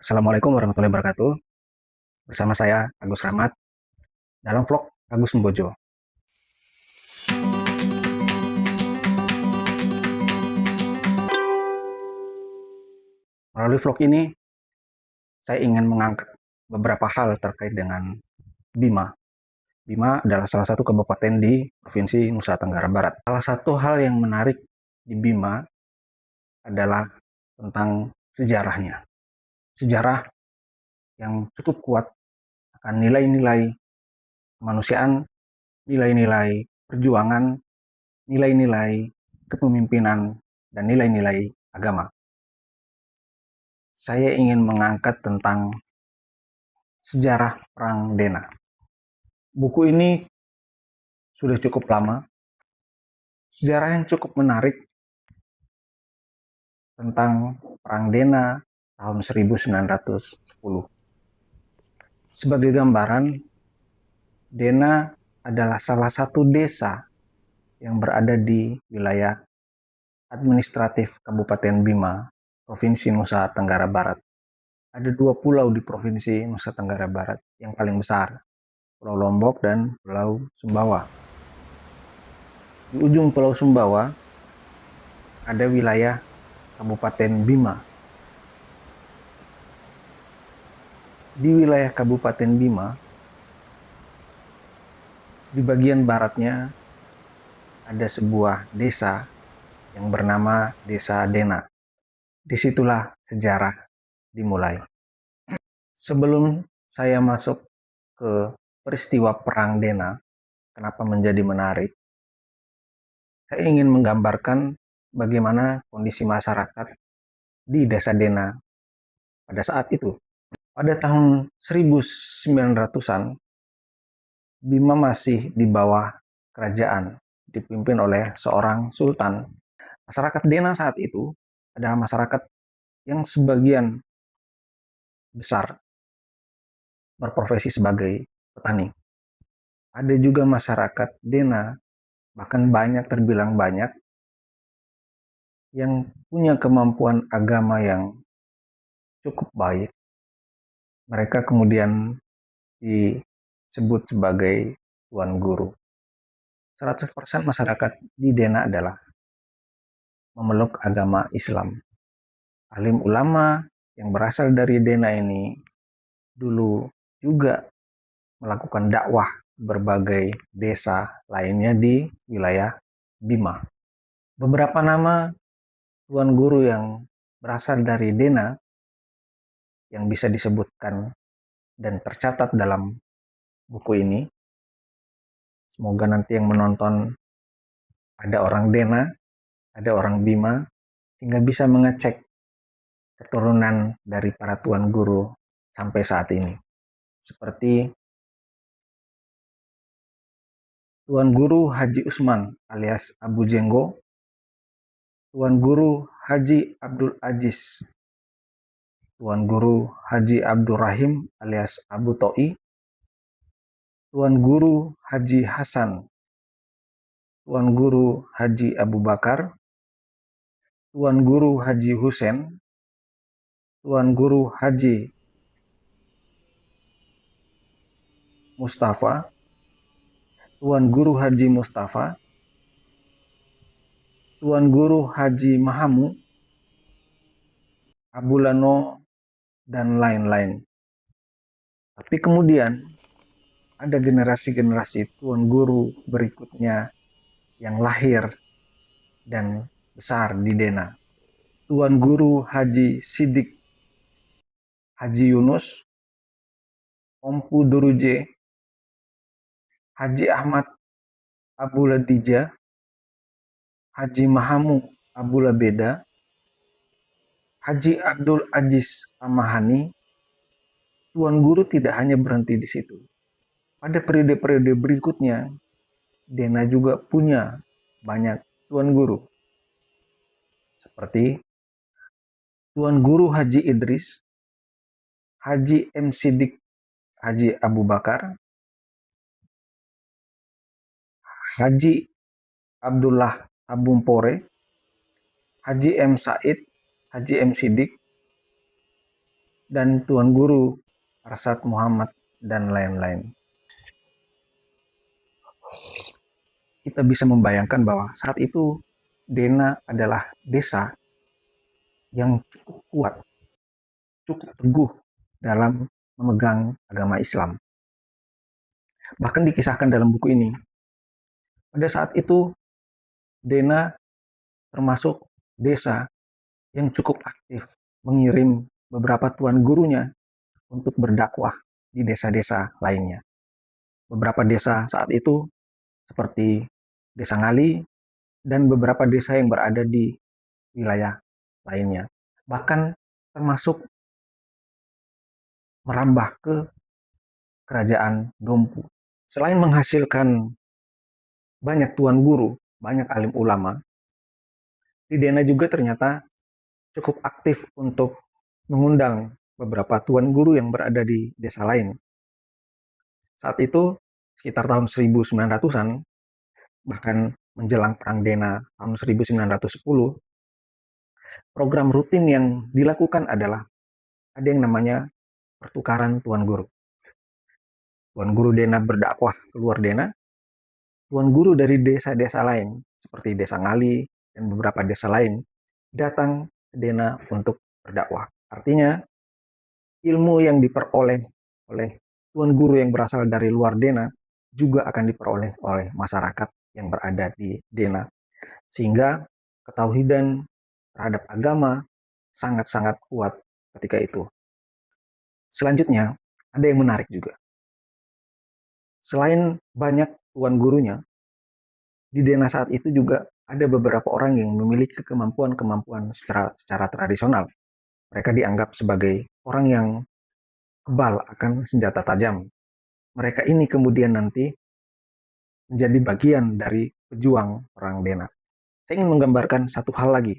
Assalamualaikum warahmatullahi wabarakatuh. Bersama saya Agus Rahmat dalam vlog Agus Mbojo. Melalui vlog ini, saya ingin mengangkat beberapa hal terkait dengan Bima. Bima adalah salah satu kabupaten di Provinsi Nusa Tenggara Barat. Salah satu hal yang menarik di Bima adalah tentang sejarahnya. Sejarah yang cukup kuat akan nilai-nilai kemanusiaan, nilai-nilai perjuangan, nilai-nilai kepemimpinan, dan nilai-nilai agama. Saya ingin mengangkat tentang sejarah Perang Dena. Buku ini sudah cukup lama. Sejarah yang cukup menarik tentang Perang Dena tahun 1910. Sebagai gambaran, Dena adalah salah satu desa yang berada di wilayah administratif Kabupaten Bima, Provinsi Nusa Tenggara Barat. Ada 2 pulau di Provinsi Nusa Tenggara Barat yang paling besar, Pulau Lombok dan Pulau Sumbawa. Di ujung Pulau Sumbawa ada wilayah Kabupaten Bima. Di wilayah Kabupaten Bima, di bagian baratnya ada sebuah desa yang bernama Desa Dena. Disitulah sejarah dimulai. Sebelum saya masuk ke peristiwa Perang Dena, kenapa menjadi menarik, saya ingin menggambarkan bagaimana kondisi masyarakat di Desa Dena pada saat itu. Pada tahun 1900-an, Bima masih di bawah kerajaan, dipimpin oleh seorang sultan. Masyarakat Dena saat itu adalah masyarakat yang sebagian besar berprofesi sebagai petani. Ada juga masyarakat Dena, bahkan terbilang banyak, yang punya kemampuan agama yang cukup baik. Mereka kemudian disebut sebagai tuan guru. 100% masyarakat di Dena adalah memeluk agama Islam. Alim ulama yang berasal dari Dena ini dulu juga melakukan dakwah berbagai desa lainnya di wilayah Bima. Beberapa nama tuan guru yang berasal dari Dena yang bisa disebutkan dan tercatat dalam buku ini. Semoga nanti yang menonton ada orang Dena, ada orang Bima, sehingga bisa mengecek keturunan dari para tuan guru sampai saat ini. Seperti Tuan Guru Haji Usman alias Abu Jenggo, Tuan Guru Haji Abdul Aziz, Tuan Guru Haji Abdul Rahim alias Abu Toi, Tuan Guru Haji Hasan, Tuan Guru Haji Abu Bakar, Tuan Guru Haji Husen, Tuan Guru Haji Mustafa, Tuan Guru Haji Mustafa, Tuan Guru Haji Mahamu, Abu Lano, dan lain-lain. Tapi kemudian ada generasi-generasi tuan guru berikutnya yang lahir dan besar di Dena. Tuan Guru Haji Sidik Haji Yunus, Ompu Duruje, Haji Ahmad Abu Ladija, Haji Mahamu Abu Labeda, Haji Abdul Aziz Amahani. Tuan guru tidak hanya berhenti di situ. Pada periode-periode berikutnya, Dena juga punya banyak tuan guru. Seperti Tuan Guru Haji Idris, Haji M. Sidik Haji Abu Bakar, Haji Abdullah Abumpore, Haji M. Said, Haji M. Sidik, dan Tuan Guru Arsad Muhammad, dan lain-lain. Kita bisa membayangkan bahwa saat itu Dena adalah desa yang cukup kuat, cukup teguh dalam memegang agama Islam. Bahkan dikisahkan dalam buku ini, pada saat itu Dena termasuk desa yang cukup aktif mengirim beberapa tuan gurunya untuk berdakwah di desa-desa lainnya. Beberapa desa saat itu seperti Desa Ngali dan beberapa desa yang berada di wilayah lainnya. Bahkan termasuk merambah ke kerajaan Dompu. Selain menghasilkan banyak tuan guru, banyak alim ulama, di Dena juga ternyata cukup aktif untuk mengundang beberapa tuan guru yang berada di desa lain. Saat itu, sekitar tahun 1900-an, bahkan menjelang Perang Dena tahun 1910, program rutin yang dilakukan adalah ada yang namanya pertukaran tuan guru. Tuan guru Dena berdakwah keluar Dena, tuan guru dari desa-desa lain, seperti Desa Ngali dan beberapa desa lain, datang ke Dena untuk berdakwah. Artinya, ilmu yang diperoleh oleh tuan guru yang berasal dari luar Dena juga akan diperoleh oleh masyarakat yang berada di Dena. Sehingga ketauhidan terhadap agama sangat-sangat kuat ketika itu. Selanjutnya, ada yang menarik juga. Selain banyak tuan gurunya, di Dena saat itu juga ada beberapa orang yang memiliki kemampuan-kemampuan secara tradisional. Mereka dianggap sebagai orang yang kebal akan senjata tajam. Mereka ini kemudian nanti menjadi bagian dari pejuang Perang Dena. Saya ingin menggambarkan satu hal lagi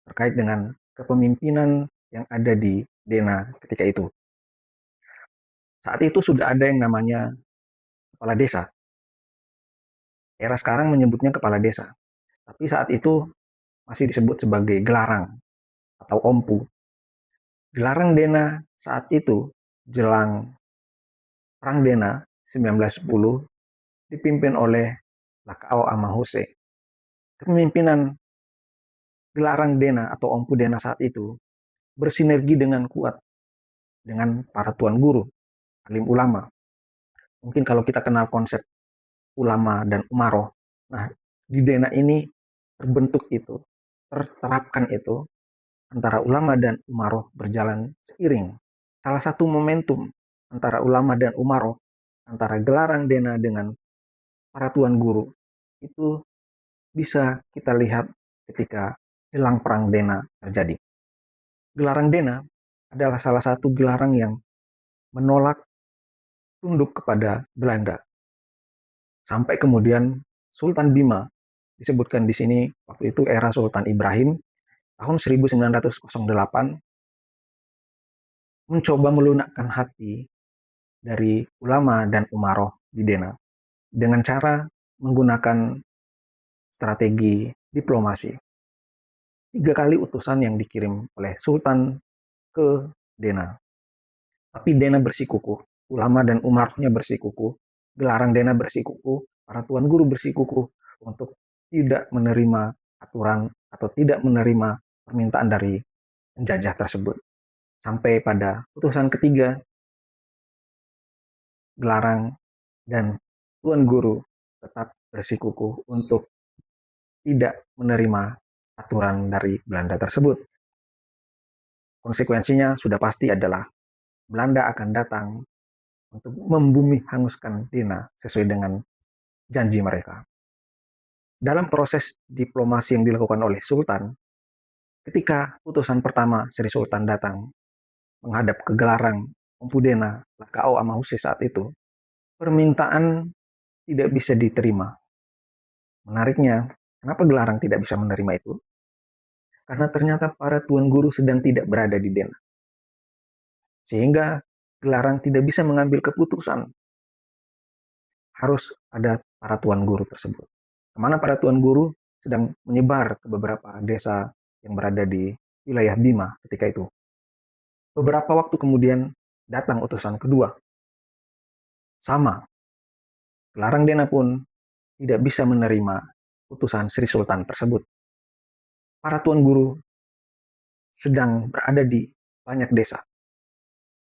terkait dengan kepemimpinan yang ada di Dena ketika itu. Saat itu sudah ada yang namanya kepala desa. Era sekarang menyebutnya kepala desa. Tapi saat itu masih disebut sebagai gelarang atau ompu. Gelarang Dena saat itu jelang Perang Dena 1910 dipimpin oleh Lakao Amahose. Kepemimpinan gelarang Dena atau ompu Dena saat itu bersinergi dengan kuat dengan para tuan guru, alim ulama. Mungkin kalau kita kenal konsep ulama dan umaroh, nah di Dena ini terbentuk itu, terterapkan itu, antara ulama dan umaroh berjalan seiring. Salah satu momentum antara ulama dan umaroh, antara gelarang Dena dengan para tuan guru, itu bisa kita lihat ketika jelang Perang Dena terjadi. Gelarang Dena adalah salah satu gelarang yang menolak tunduk kepada Belanda. Sampai kemudian Sultan Bima, disebutkan di sini waktu itu era Sultan Ibrahim, tahun 1908, mencoba melunakkan hati dari ulama dan umaroh di Dena dengan cara menggunakan strategi diplomasi. 3 kali utusan yang dikirim oleh Sultan ke Dena. Tapi Dena bersikukuh, ulama dan umarohnya bersikukuh, gelarang Dena bersikukuh, para tuan guru bersikukuh untuk tidak menerima aturan atau tidak menerima permintaan dari penjajah tersebut. Sampai pada putusan ketiga, gelarang dan tuan guru tetap bersikukuh untuk tidak menerima aturan dari Belanda tersebut. Konsekuensinya sudah pasti adalah Belanda akan datang untuk membumi hanguskan Dena sesuai dengan janji mereka. Dalam proses diplomasi yang dilakukan oleh Sultan, ketika putusan pertama Sri Sultan datang menghadap ke gelarang Empu Dena Lakao Amahuse saat itu, permintaan tidak bisa diterima. Menariknya, kenapa gelarang tidak bisa menerima itu? Karena ternyata para tuan guru sedang tidak berada di Dena. Sehingga gelarang tidak bisa mengambil keputusan. Harus ada para tuan guru tersebut. Kemana para tuan guru sedang menyebar ke beberapa desa yang berada di wilayah Bima ketika itu. Beberapa waktu kemudian datang utusan kedua. Sama, Gelarang Dena pun tidak bisa menerima utusan Sri Sultan tersebut. Para tuan guru sedang berada di banyak desa.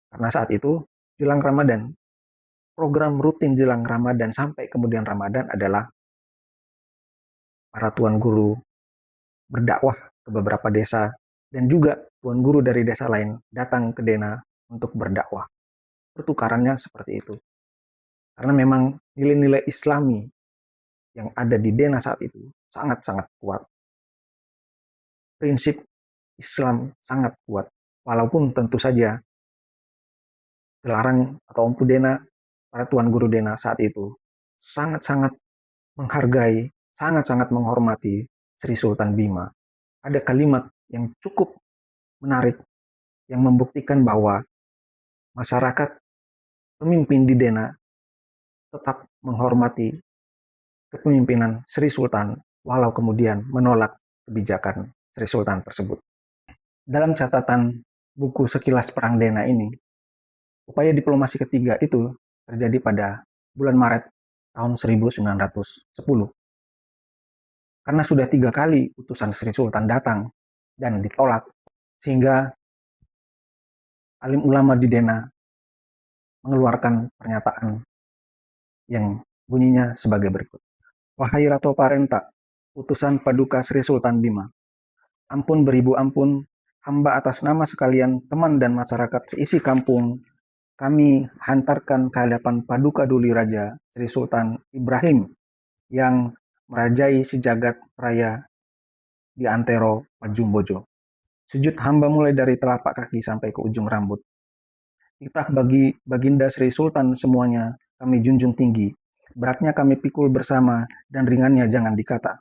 Karena saat itu jelang Ramadan, program rutin jelang Ramadan sampai kemudian Ramadan adalah para tuan guru berdakwah ke beberapa desa dan juga tuan guru dari desa lain datang ke Dena untuk berdakwah. Pertukarannya seperti itu. Karena memang nilai-nilai Islami yang ada di Dena saat itu sangat-sangat kuat. Prinsip Islam sangat kuat. Walaupun tentu saja Gelarang atau Empu Dena, para tuan guru Dena saat itu sangat-sangat menghargai, sangat-sangat menghormati Sri Sultan Bima. Ada kalimat yang cukup menarik yang membuktikan bahwa masyarakat pemimpin di Dena tetap menghormati kepemimpinan Sri Sultan walau kemudian menolak kebijakan Sri Sultan tersebut. Dalam catatan buku Sekilas Perang Dena ini, upaya diplomasi ketiga itu terjadi pada bulan Maret tahun 1910. Karena sudah 3 kali utusan Sri Sultan datang dan ditolak, sehingga alim ulama di Dena mengeluarkan pernyataan yang bunyinya sebagai berikut. Wahai Rato Parenta, utusan Paduka Sri Sultan Bima, ampun beribu ampun, hamba atas nama sekalian teman dan masyarakat seisi kampung, kami hantarkan ke hadapan Paduka Duli Raja Sri Sultan Ibrahim yang merajai sejagat raya di antero Pajumbojo. Sujud hamba mulai dari telapak kaki sampai ke ujung rambut. Titah bagi Baginda Sri Sultan semuanya kami junjung tinggi. Beratnya kami pikul bersama dan ringannya jangan dikata.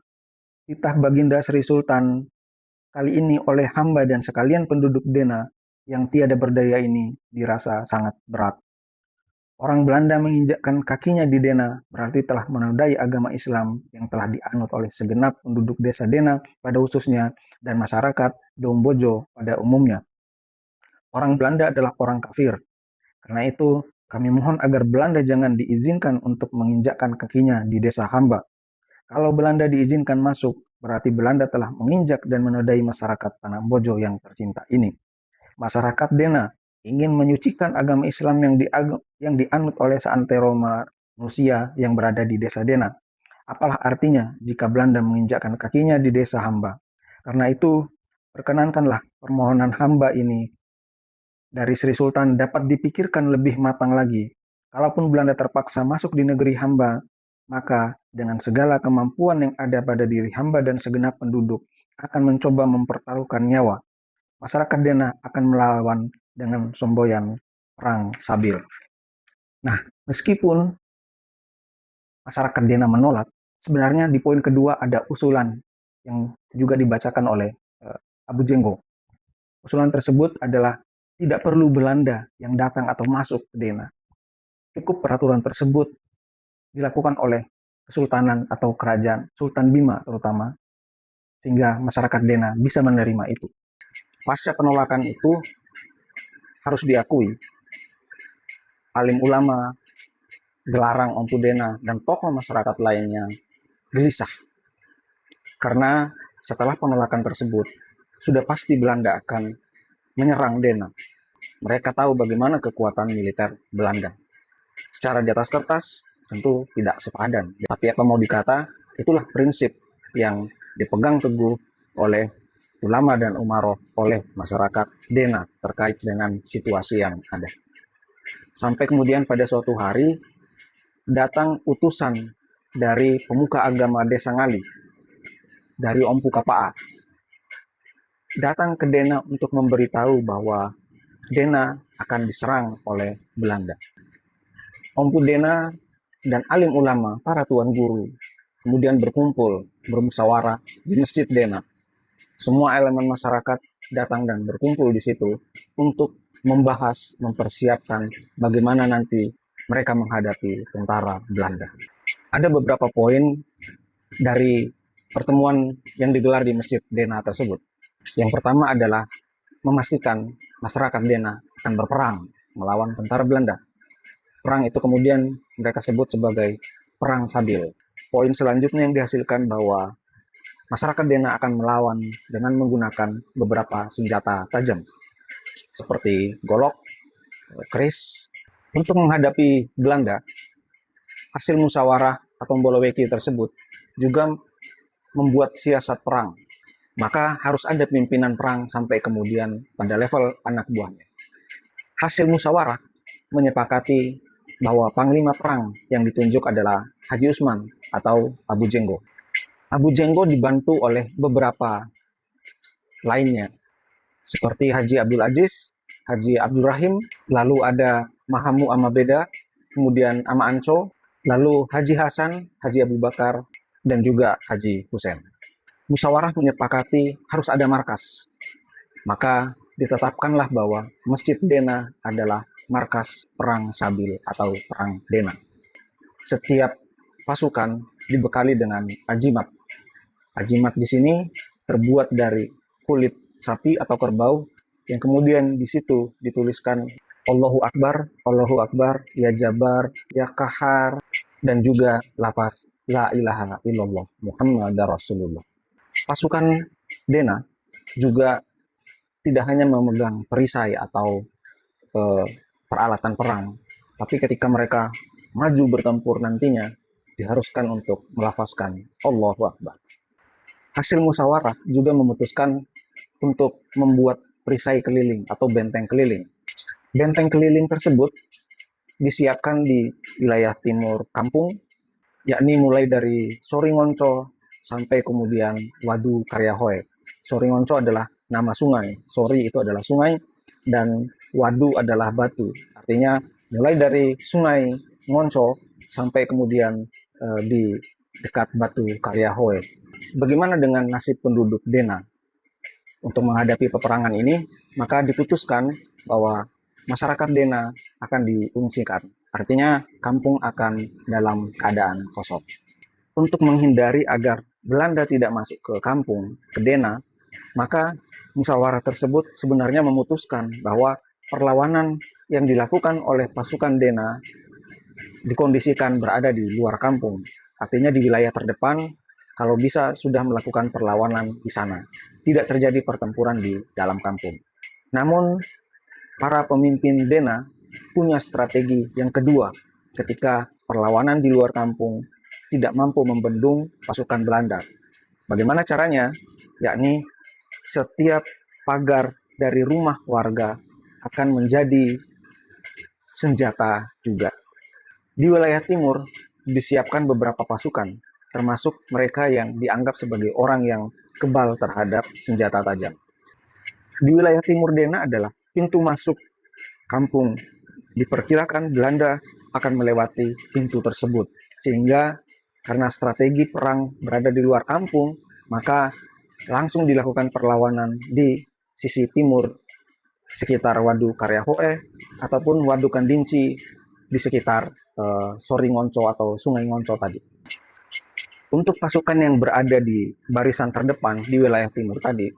Titah Baginda Sri Sultan kali ini oleh hamba dan sekalian penduduk Dena yang tiada berdaya ini dirasa sangat berat. Orang Belanda menginjakkan kakinya di Dena berarti telah menodai agama Islam yang telah dianut oleh segenap penduduk desa Dena pada khususnya dan masyarakat Dombojo pada umumnya. Orang Belanda adalah orang kafir. Karena itu, kami mohon agar Belanda jangan diizinkan untuk menginjakkan kakinya di desa hamba. Kalau Belanda diizinkan masuk, berarti Belanda telah menginjak dan menodai masyarakat Tanah Bojo yang tercinta ini. Masyarakat Dena ingin menyucikan agama Islam yang dianut oleh seantero manusia yang berada di desa Dena. Apalah artinya jika Belanda menginjakkan kakinya di desa hamba? Karena itu, perkenankanlah permohonan hamba ini dari Sri Sultan dapat dipikirkan lebih matang lagi. Kalaupun Belanda terpaksa masuk di negeri hamba, maka dengan segala kemampuan yang ada pada diri hamba dan segenap penduduk akan mencoba mempertaruhkan nyawa. Masyarakat Dena akan melawan dengan semboyan perang sabil. Nah, meskipun masyarakat Dena menolak, sebenarnya di poin kedua ada usulan yang juga dibacakan oleh Abu Jenggo. Usulan tersebut adalah tidak perlu Belanda yang datang atau masuk ke Dena. Cukup peraturan tersebut dilakukan oleh Kesultanan atau Kerajaan Sultan Bima terutama, sehingga masyarakat Dena bisa menerima itu. Pasca penolakan itu harus diakui, alim ulama, Gelarang Empu Dena, dan tokoh masyarakat lainnya gelisah. Karena setelah penolakan tersebut, sudah pasti Belanda akan menyerang Dena. Mereka tahu bagaimana kekuatan militer Belanda. Secara di atas kertas, tentu tidak sepadan. Tapi apa mau dikata, itulah prinsip yang dipegang teguh oleh ulama dan umaroh oleh masyarakat Dena terkait dengan situasi yang ada. Sampai kemudian pada suatu hari, datang utusan dari pemuka agama Desa Ngali, dari Empu Kapa'a, datang ke Dena untuk memberitahu bahwa Dena akan diserang oleh Belanda. Empu Dena dan alim ulama, para tuan guru, kemudian berkumpul, bermusyawarah di Masjid Dena. Semua elemen masyarakat datang dan berkumpul di situ untuk membahas, mempersiapkan bagaimana nanti mereka menghadapi tentara Belanda. Ada beberapa poin dari pertemuan yang digelar di Masjid Dena tersebut. Yang pertama adalah memastikan masyarakat Dena akan berperang melawan tentara Belanda. Perang itu kemudian mereka sebut sebagai Perang Sabil. Poin selanjutnya yang dihasilkan bahwa masyarakat Dena akan melawan dengan menggunakan beberapa senjata tajam seperti golok, keris. Untuk menghadapi Belanda, hasil musyawarah atau Mboloweki tersebut juga membuat siasat perang. Maka harus ada pimpinan perang sampai kemudian pada level anak buahnya. Hasil musyawarah menyepakati bahwa panglima perang yang ditunjuk adalah Haji Usman atau Abu Jenggo. Abu Jenggo dibantu oleh beberapa lainnya, seperti Haji Abdul Aziz, Haji Abdul Rahim, lalu ada Mahamu Amabeda, kemudian Ama Anco, lalu Haji Hasan, Haji Abu Bakar, dan juga Haji Hussein. Musyawarah menyepakati harus ada markas. Maka ditetapkanlah bahwa Masjid Dena adalah markas Perang Sabil atau Perang Dena. Setiap pasukan dibekali dengan ajimat. Ajimat di sini terbuat dari kulit sapi atau kerbau yang kemudian di situ dituliskan Allahu Akbar, Ya Jabar, Ya Kahar, dan juga lafaz La ilaha illallah Muhammadar Rasulullah. Pasukan Dena juga tidak hanya memegang perisai atau peralatan perang, tapi ketika mereka maju bertempur nantinya diharuskan untuk melafazkan Allahu Akbar. Hasil musyawarah juga memutuskan untuk membuat perisai keliling atau benteng keliling. Benteng keliling tersebut disiapkan di wilayah timur kampung, yakni mulai dari Soringonco sampai kemudian Wadu Karyahoe. Soringonco adalah nama sungai, Sori itu adalah sungai, dan Wadu adalah batu. Artinya mulai dari sungai Ngonco sampai kemudian di dekat batu Karyahoe. Bagaimana dengan nasib penduduk Dena? Untuk menghadapi peperangan ini, maka diputuskan bahwa masyarakat Dena akan diungsikan. Artinya kampung akan dalam keadaan kosong. Untuk menghindari agar Belanda tidak masuk ke kampung, ke Dena, maka musyawarah tersebut sebenarnya memutuskan bahwa perlawanan yang dilakukan oleh pasukan Dena dikondisikan berada di luar kampung. Artinya di wilayah terdepan, kalau bisa sudah melakukan perlawanan di sana. Tidak terjadi pertempuran di dalam kampung. Namun, para pemimpin Dena punya strategi yang kedua ketika perlawanan di luar kampung tidak mampu membendung pasukan Belanda. Bagaimana caranya? Yakni setiap pagar dari rumah warga akan menjadi senjata juga. Di wilayah timur disiapkan beberapa pasukan, termasuk mereka yang dianggap sebagai orang yang kebal terhadap senjata tajam. Di wilayah timur Dena adalah pintu masuk kampung. Diperkirakan Belanda akan melewati pintu tersebut. Sehingga karena strategi perang berada di luar kampung, maka langsung dilakukan perlawanan di sisi timur sekitar Wadu Karyahoe ataupun Wadu Kandinci di sekitar Soringonco atau Sungai Ngonco tadi. Untuk pasukan yang berada di barisan terdepan di wilayah timur tadi,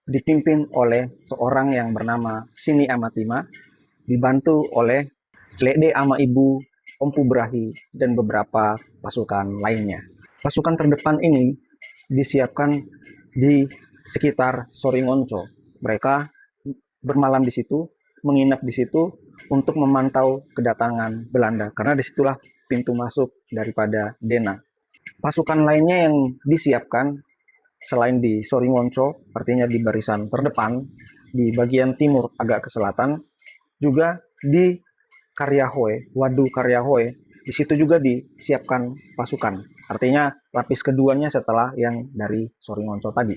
dipimpin oleh seorang yang bernama Sini Amatima, dibantu oleh Lede Ama Ibu, Ompu Brahi, dan beberapa pasukan lainnya. Pasukan terdepan ini disiapkan di sekitar Soringonco. Mereka bermalam di situ, menginap di situ untuk memantau kedatangan Belanda, karena disitulah pintu masuk daripada Dena. Pasukan lainnya yang disiapkan selain di Soringonco, artinya di barisan terdepan, di bagian timur agak ke selatan, juga di Karyahoe, Wadu Karyahoe, di situ juga disiapkan pasukan. Artinya lapis keduanya setelah yang dari Soringonco tadi.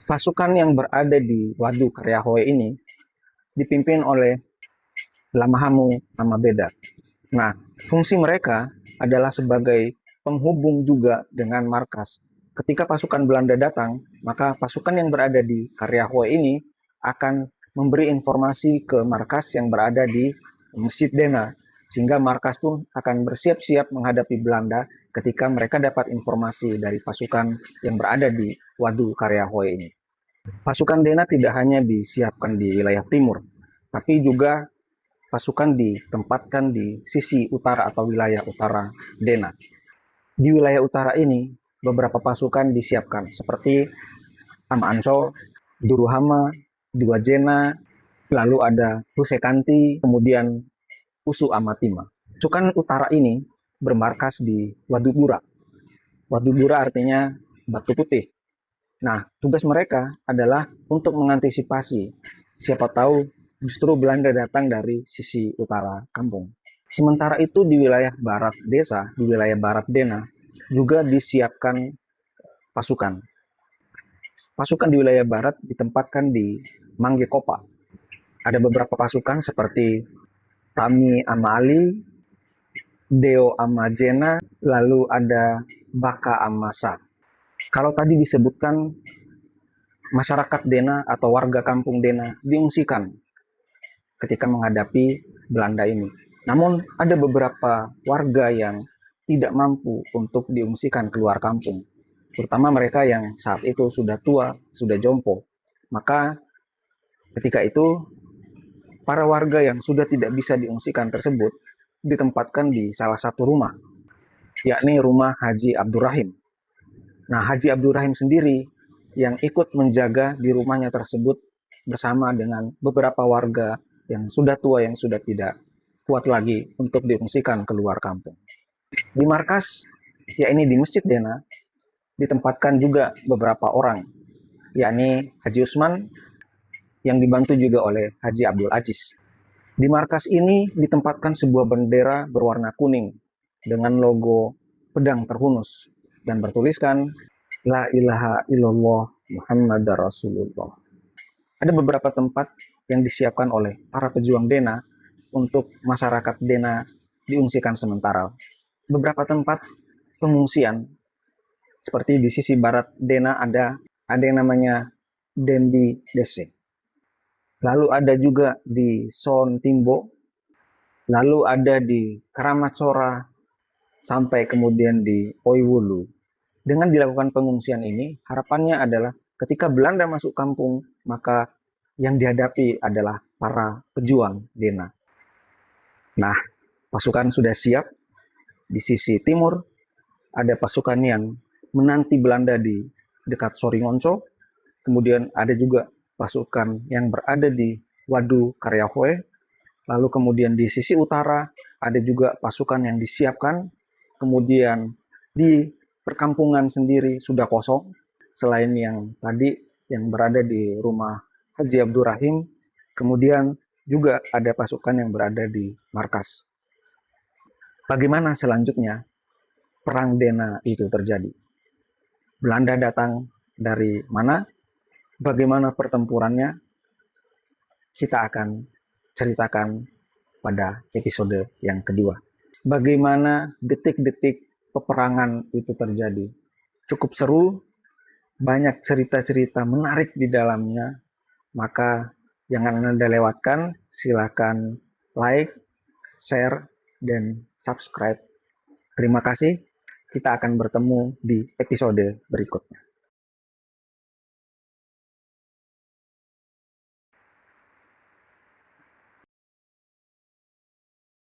Pasukan yang berada di Wadu Karyahoe ini dipimpin oleh Lamahamu Amabeda. Nah, fungsi mereka adalah sebagai penghubung juga dengan markas. Ketika pasukan Belanda datang, maka pasukan yang berada di Karyahoe ini akan memberi informasi ke markas yang berada di Masjid Dena, sehingga markas pun akan bersiap-siap menghadapi Belanda ketika mereka dapat informasi dari pasukan yang berada di Wadu Karyahoe ini. Pasukan Dena tidak hanya disiapkan di wilayah timur, tapi juga pasukan ditempatkan di sisi utara atau wilayah utara Dena. Di wilayah utara ini, beberapa pasukan disiapkan seperti Ama Ansor, Duruhama, Diwajena, lalu ada Rusekanti, kemudian Usu Amatima. Pasukan utara ini bermarkas di Wadubura. Wadubura artinya batu putih. Nah, tugas mereka adalah untuk mengantisipasi. Siapa tahu justru Belanda datang dari sisi utara kampung. Sementara itu di wilayah barat desa, di wilayah barat Dena, juga disiapkan pasukan. Pasukan di wilayah barat ditempatkan di Manggekopa. Ada beberapa pasukan seperti Tami Amali, Deo Amajena, lalu ada Baka Amasa. Kalau tadi disebutkan masyarakat Dena atau warga kampung Dena diungsikan ketika menghadapi Belanda ini. Namun ada beberapa warga yang tidak mampu untuk diungsikan keluar kampung, terutama mereka yang saat itu sudah tua, sudah jompo. Maka ketika itu para warga yang sudah tidak bisa diungsikan tersebut ditempatkan di salah satu rumah, yakni rumah Haji Abdurrahim. Nah, Haji Abdurrahim sendiri yang ikut menjaga di rumahnya tersebut bersama dengan beberapa warga yang sudah tua, yang sudah tidak kuat lagi untuk diungsikan keluar kampung. Di markas, yakni di Masjid Dena, ditempatkan juga beberapa orang, yakni Haji Usman yang dibantu juga oleh Haji Abdul Aziz. Di markas ini ditempatkan sebuah bendera berwarna kuning dengan logo pedang terhunus dan bertuliskan La ilaha illallah Muhammad Rasulullah. Ada beberapa tempat yang disiapkan oleh para pejuang Dena untuk masyarakat Dena diungsikan sementara. Beberapa tempat pengungsian seperti di sisi barat Dena ada yang namanya Dembi Dese. Lalu ada juga di Son Timbo, lalu ada di Karamacora, sampai kemudian di Oiwulu. Dengan dilakukan pengungsian ini, harapannya adalah ketika Belanda masuk kampung, maka yang dihadapi adalah para pejuang Dena. Nah, pasukan sudah siap. Di sisi timur, ada pasukan yang menanti Belanda di dekat Soringonco. Kemudian ada juga pasukan yang berada di Wadu Karyahoe. Lalu kemudian di sisi utara, ada juga pasukan yang disiapkan. Kemudian di perkampungan sendiri sudah kosong, selain yang tadi yang berada di rumah Haji Abdurrahim, kemudian juga ada pasukan yang berada di markas. Bagaimana selanjutnya perang Dena itu terjadi? Belanda datang dari mana? Bagaimana pertempurannya? Kita akan ceritakan pada episode yang kedua. Bagaimana detik-detik peperangan itu terjadi. Cukup seru, banyak cerita-cerita menarik di dalamnya, maka jangan Anda lewatkan, silakan like, share, dan subscribe. Terima kasih, kita akan bertemu di episode berikutnya.